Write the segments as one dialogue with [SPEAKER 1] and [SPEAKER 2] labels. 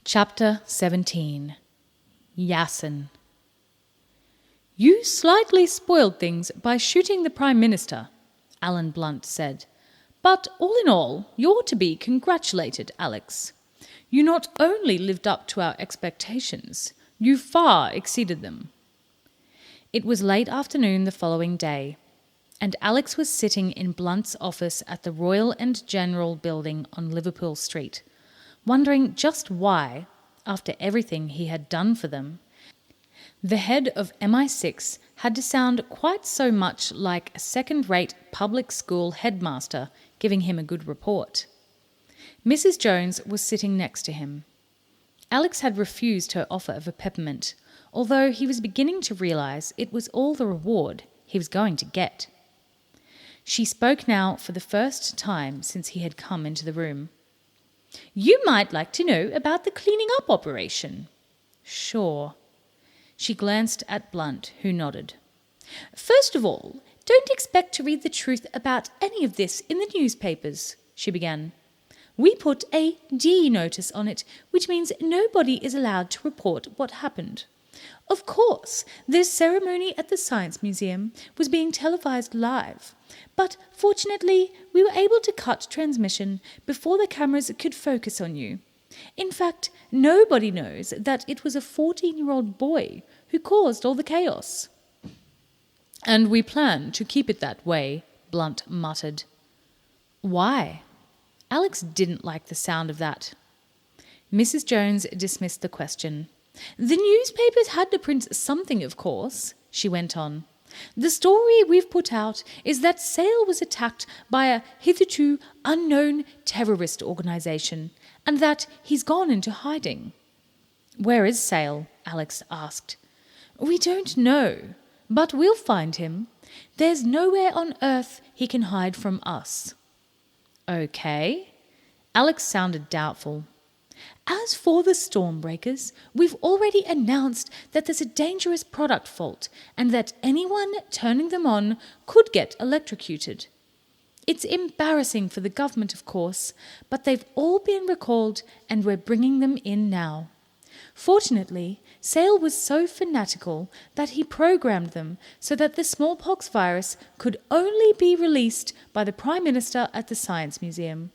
[SPEAKER 1] Chapter 17. Yasin. "You slightly spoiled things by shooting the Prime Minister," Alan Blunt said. "But all in all, you're to be congratulated, Alex. You not only lived up to our expectations, you far exceeded them." It was late afternoon the following day, and Alex was sitting in Blunt's office at the Royal and General Building on Liverpool Street, wondering just why, after everything he had done for them, the head of MI6 had to sound quite so much like a second-rate public school headmaster giving him a good report. Mrs. Jones was sitting next to him. Alex had refused her offer of a peppermint, although he was beginning to realise it was all the reward he was going to get. She spoke now for the first time since he had come into the room. "You might like to know about the cleaning up operation." "Sure." She glanced at Blunt, who nodded. "First of all, don't expect to read the truth about any of this in the newspapers," she began. "We put a D notice on it, which means nobody is allowed to report what happened. Of course, this ceremony at the Science Museum was being televised live, but fortunately we were able to cut transmission before the cameras could focus on you. In fact, nobody knows that it was a 14-year-old boy who caused all the chaos." "And we plan to keep it that way," Blunt muttered. "Why?" Alex didn't like the sound of that. Mrs. Jones dismissed the question. "The newspapers had to print something, of course," she went on. "The story we've put out is that Sale was attacked by a hitherto unknown terrorist organisation, and that he's gone into hiding." "Where is Sale?" Alex asked. "We don't know, but we'll find him. There's nowhere on earth he can hide from us." "Okay." Alex sounded doubtful. "As for the Stormbreakers, we've already announced that there's a dangerous product fault and that anyone turning them on could get electrocuted. It's embarrassing for the government, of course, but they've all been recalled and we're bringing them in now. Fortunately, Sale was so fanatical that he programmed them so that the smallpox virus could only be released by the Prime Minister at the Science Museum.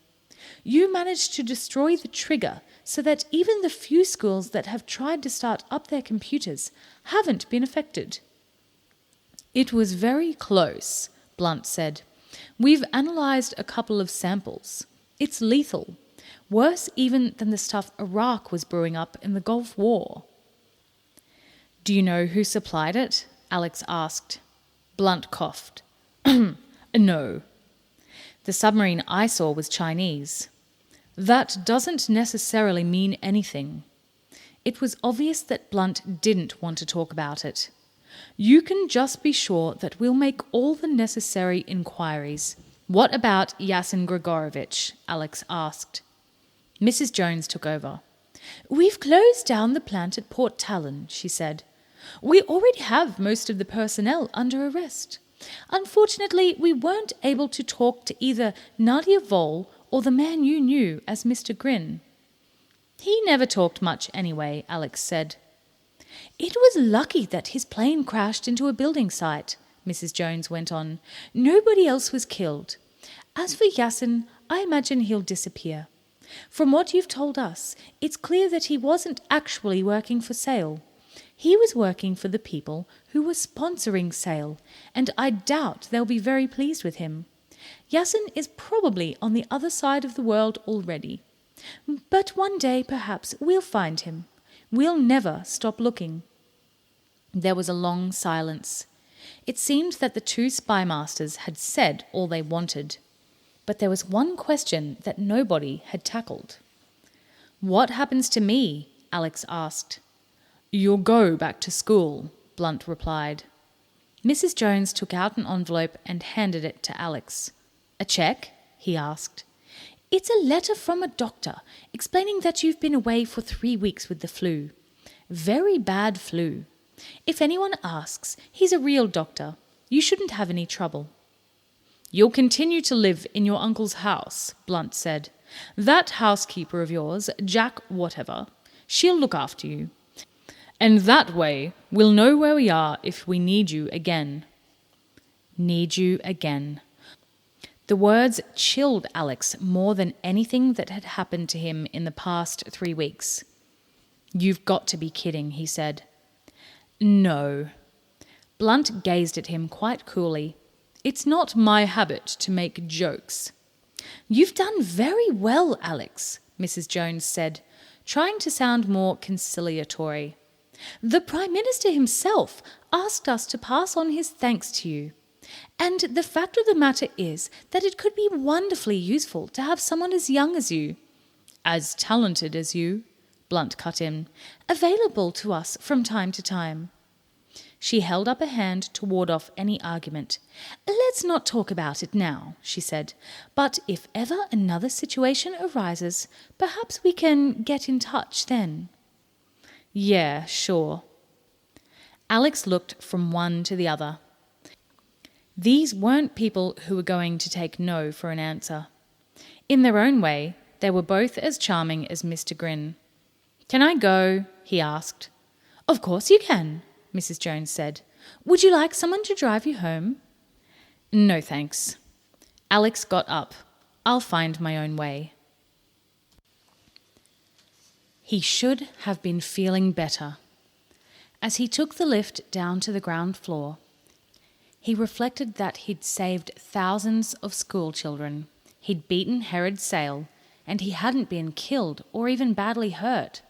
[SPEAKER 1] You managed to destroy the trigger so that even the few schools that have tried to start up their computers haven't been affected." "It was very close," Blunt said. "We've analysed a couple of samples. It's lethal. Worse even than the stuff Iraq was brewing up in the Gulf War." "Do you know who supplied it?" Alex asked. Blunt coughed. "No. The submarine I saw was Chinese. That doesn't necessarily mean anything." It was obvious that Blunt didn't want to talk about it. "You can just be sure that we'll make all the necessary inquiries." "What about Yasin Grigorovich?" Alex asked. Mrs. Jones took over. "We've closed down the plant at Port Talon," she said. "We already have most of the personnel under arrest. Unfortunately, we weren't able to talk to either Nadia Vol or the man you knew as Mr. Grin." "He never talked much anyway," Alex said. "It was lucky that his plane crashed into a building site," Mrs. Jones went on. "Nobody else was killed. As for Yasin, I imagine he'll disappear. From what you've told us, it's clear that he wasn't actually working for Sale. He was working for the people who were sponsoring Sale, and I doubt they'll be very pleased with him. Yasin is probably on the other side of the world already. But one day, perhaps, we'll find him. We'll never stop looking." There was a long silence. It seemed that the two spy masters had said all they wanted. But there was one question that nobody had tackled. "What happens to me?" Alex asked. "You'll go back to school," Blunt replied. Mrs. Jones took out an envelope and handed it to Alex. "A cheque?" he asked. "It's a letter from a doctor explaining that you've been away for 3 weeks with the flu. Very bad flu. If anyone asks, he's a real doctor. You shouldn't have any trouble." "You'll continue to live in your uncle's house," Blunt said. "That housekeeper of yours, Jack whatever, She'll look after you. And that way, we'll know where we are if we need you again. Need you again. The words chilled Alex more than anything that had happened to him in the past 3 weeks. You've got to be kidding, he said. No. Blunt gazed at him quite coolly. It's not my habit to make jokes. You've done very well, Alex, Mrs. Jones said, trying to sound more conciliatory. The Prime Minister himself asked us to pass on his thanks to you. And the fact of the matter is that it could be wonderfully useful to have someone as young as you, as talented as you, Blunt cut in, available to us from time to time. She held up a hand to ward off any argument. Let's not talk about it now, she said, but if ever another situation arises, perhaps we can get in touch then. Yeah, sure. Alex looked from one to the other. These weren't people who were going to take no for an answer. In their own way, they were both as charming as Mr. Grin. Can I go? He asked. Of course you can, Mrs. Jones said. Would you like someone to drive you home? No, thanks. Alex got up. I'll find my own way. He should have been feeling better. As he took the lift down to the ground floor, he reflected that he'd saved thousands of school children. He'd beaten Herod Sale, and he hadn't been killed or even badly hurt.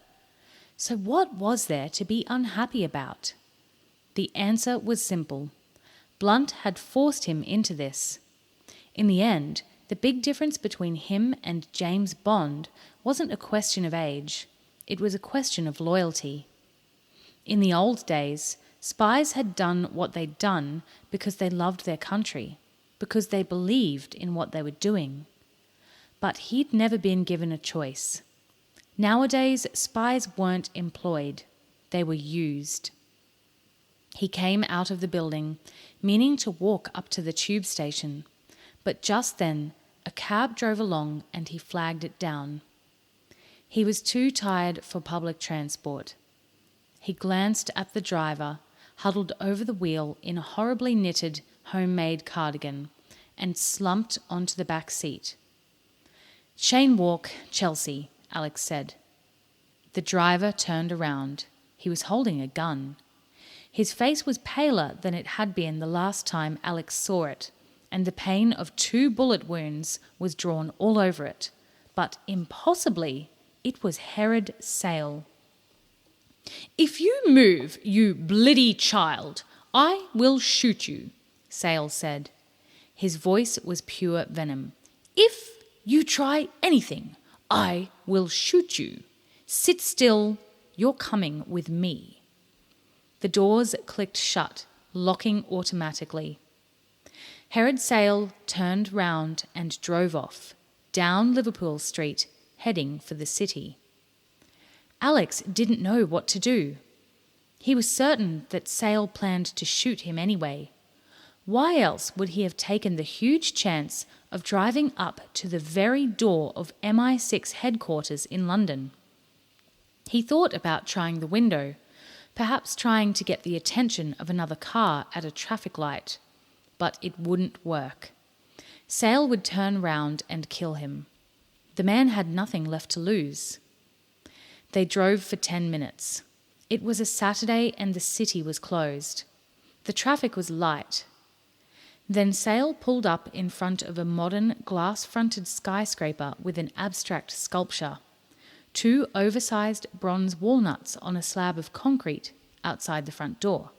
[SPEAKER 1] So what was there to be unhappy about? The answer was simple. Blunt had forced him into this. In the end, the big difference between him and James Bond wasn't a question of age. It was a question of loyalty. In the old days, spies had done what they'd done because they loved their country, because they believed in what they were doing. But he'd never been given a choice. Nowadays, spies weren't employed. They were used. He came out of the building, meaning to walk up to the tube station. But just then, a cab drove along and he flagged it down. He was too tired for public transport. He glanced at the driver, huddled over the wheel in a horribly knitted, homemade cardigan, and slumped onto the back seat. Cheyne Walk, Chelsea, Alex said. The driver turned around. He was holding a gun. His face was paler than it had been the last time Alex saw it, and the pain of 2 bullet wounds was drawn all over it. But impossibly, it was Herod Sale. If you move, you bliddy child, I will shoot you, Sale said. His voice was pure venom. If you try anything, I will shoot you. Sit still, you're coming with me. The doors clicked shut, locking automatically. Herod Sale turned round and drove off, down Liverpool Street, heading for the city. Alex didn't know what to do. He was certain that Sale planned to shoot him anyway. Why else would he have taken the huge chance of driving up to the very door of MI6 headquarters in London? He thought about trying the window, perhaps trying to get the attention of another car at a traffic light, but it wouldn't work. Sale would turn round and kill him. The man had nothing left to lose. They drove for 10 minutes. It was a Saturday and the city was closed. The traffic was light. Then Sale pulled up in front of a modern glass-fronted skyscraper with an abstract sculpture. 2 oversized bronze walnuts on a slab of concrete outside the front door.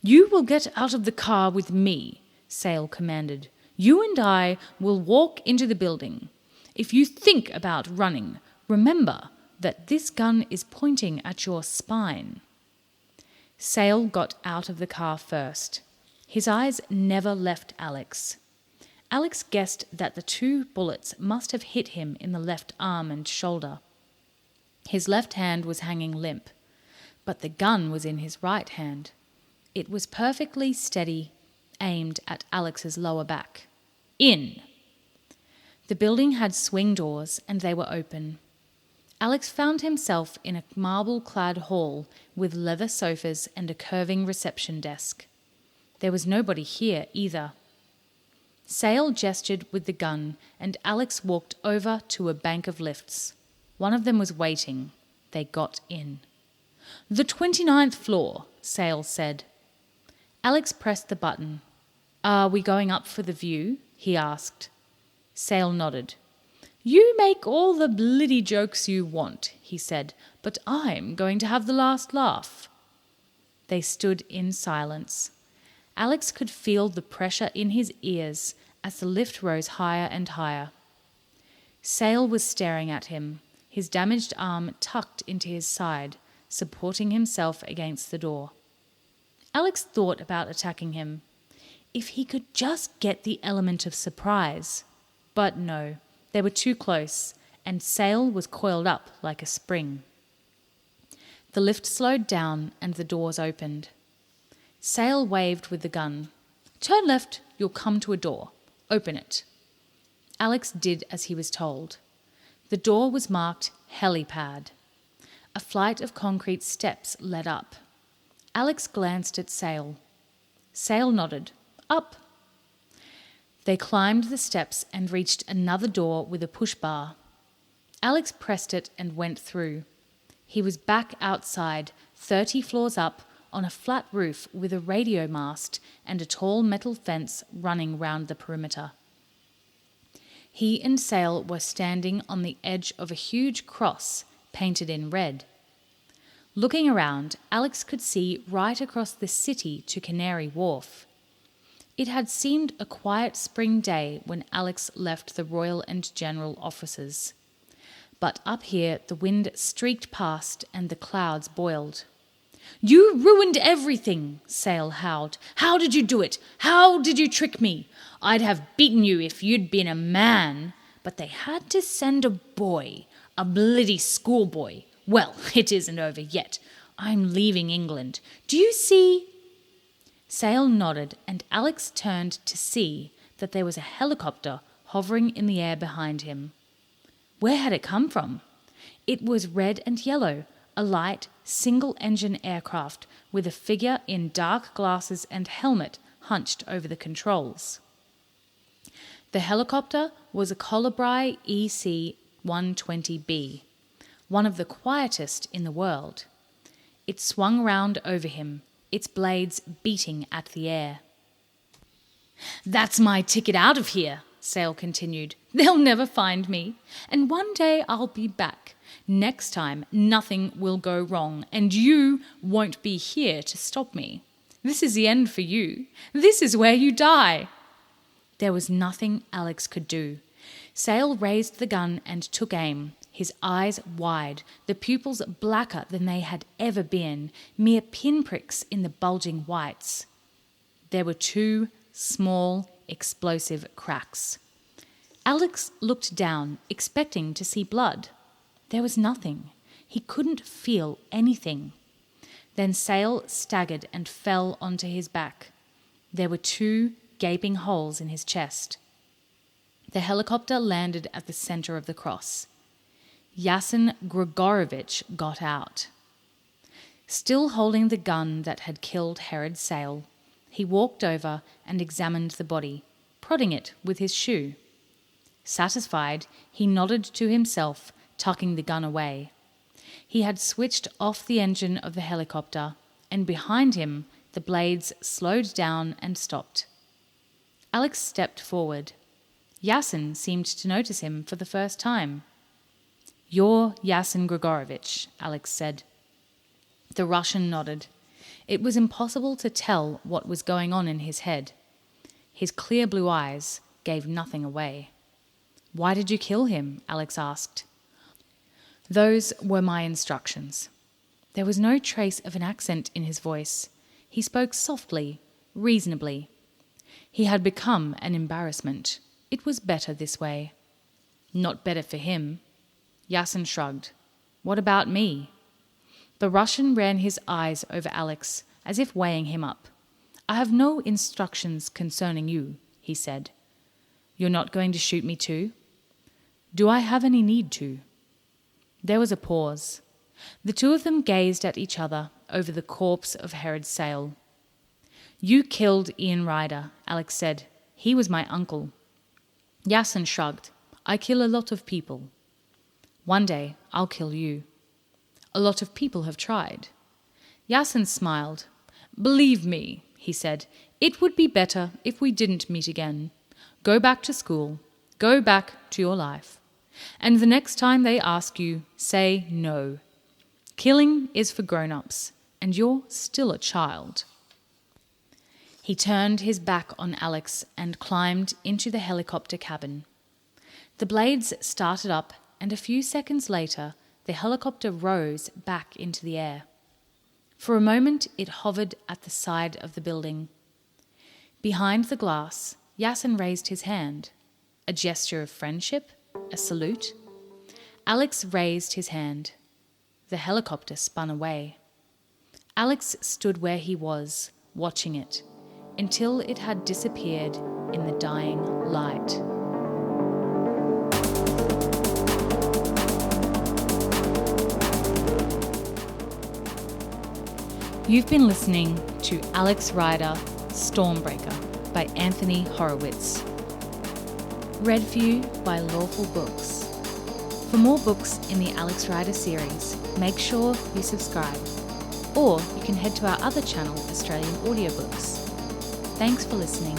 [SPEAKER 1] You will get out of the car with me, Sale commanded. You and I will walk into the building. If you think about running, remember that this gun is pointing at your spine. Sale got out of the car first. His eyes never left Alex. Alex guessed that the 2 bullets must have hit him in the left arm and shoulder. His left hand was hanging limp, but the gun was in his right hand. It was perfectly steady, aimed at Alex's lower back. In! The building had swing doors and they were open. Alex found himself in a marble-clad hall with leather sofas and a curving reception desk. There was nobody here either. Sale gestured with the gun, and Alex walked over to a bank of lifts. One of them was waiting. They got in. "The 29th floor," Sale said. Alex pressed the button. "Are we going up for the view?" he asked. Sale nodded. "You make all the bliddy jokes you want," he said, "but I'm going to have the last laugh." They stood in silence. Alex could feel the pressure in his ears as the lift rose higher and higher. Sale was staring at him, his damaged arm tucked into his side, supporting himself against the door. Alex thought about attacking him. If he could just get the element of surprise. But no, they were too close, and Sale was coiled up like a spring. The lift slowed down and the doors opened. Sale waved with the gun. "Turn left, you'll come to a door. Open it." Alex did as he was told. The door was marked Helipad. A flight of concrete steps led up. Alex glanced at Sale. Sale nodded. "Up." They climbed the steps and reached another door with a push bar. Alex pressed it and went through. He was back outside, 30 floors up, on a flat roof with a radio mast and a tall metal fence running round the perimeter. He and Sale were standing on the edge of a huge cross painted in red. Looking around, Alex could see right across the city to Canary Wharf. It had seemed a quiet spring day when Alex left the Royal and General offices. But up here the wind streaked past and the clouds boiled. "You ruined everything," Sale howled. "How did you do it? How did you trick me? I'd have beaten you if you'd been a man. But they had to send a boy, a bloody schoolboy. Well, it isn't over yet. I'm leaving England. Do you see?" Sale nodded, and Alex turned to see that there was a helicopter hovering in the air behind him. Where had it come from? It was red and yellow, a light, single-engine aircraft with a figure in dark glasses and helmet hunched over the controls. The helicopter was a Colibri EC-120B, one of the quietest in the world. It swung round over him, its blades beating at the air. "That's my ticket out of here," Sale continued. "They'll never find me, and one day I'll be back. Next time, nothing will go wrong, and you won't be here to stop me. This is the end for you. This is where you die." There was nothing Alex could do. Sale raised the gun and took aim, his eyes wide, the pupils blacker than they had ever been, mere pinpricks in the bulging whites. There were 2 small, explosive cracks. Alex looked down, expecting to see blood. There was nothing. He couldn't feel anything. Then Sale staggered and fell onto his back. There were 2 gaping holes in his chest. The helicopter landed at the center of the cross. Yasin Grigorovich got out. Still holding the gun that had killed Herod Sale, he walked over and examined the body, prodding it with his shoe. Satisfied, he nodded to himself, tucking the gun away. He had switched off the engine of the helicopter, and behind him the blades slowed down and stopped. Alex stepped forward. Yasin seemed to notice him for the first time. "You're Yasin Grigorovich," Alex said. The Russian nodded. It was impossible to tell what was going on in his head. His clear blue eyes gave nothing away. "Why did you kill him?" Alex asked. "Those were my instructions." There was no trace of an accent in his voice. He spoke softly, reasonably. He had become an embarrassment. It was better this way. "Not better for him." Yasin shrugged. "What about me?" The Russian ran his eyes over Alex, as if weighing him up. "I have no instructions concerning you," he said. "You're not going to shoot me too?" "Do I have any need to?" There was a pause. The two of them gazed at each other over the corpse of Herod Sale. "You killed Ian Ryder," Alex said. "He was my uncle." Yasin shrugged. "I kill a lot of people. One day I'll kill you. A lot of people have tried." Yasin smiled. "Believe me," he said, "it would be better if we didn't meet again. Go back to school. Go back to your life. And the next time they ask you, say no. Killing is for grown-ups, and you're still a child." He turned his back on Alex and climbed into the helicopter cabin. The blades started up, and a few seconds later, the helicopter rose back into the air. For a moment, it hovered at the side of the building. Behind the glass, Yasin raised his hand. A gesture of friendship? A salute? Alex raised his hand. The helicopter spun away. Alex stood where he was, watching it, until it had disappeared in the dying light. You've been listening to Alex Rider, Stormbreaker by Anthony Horowitz. Read for you by Lawful Books. For more books in the Alex Rider series, make sure you subscribe. Or you can head to our other channel, Australian Audiobooks. Thanks for listening.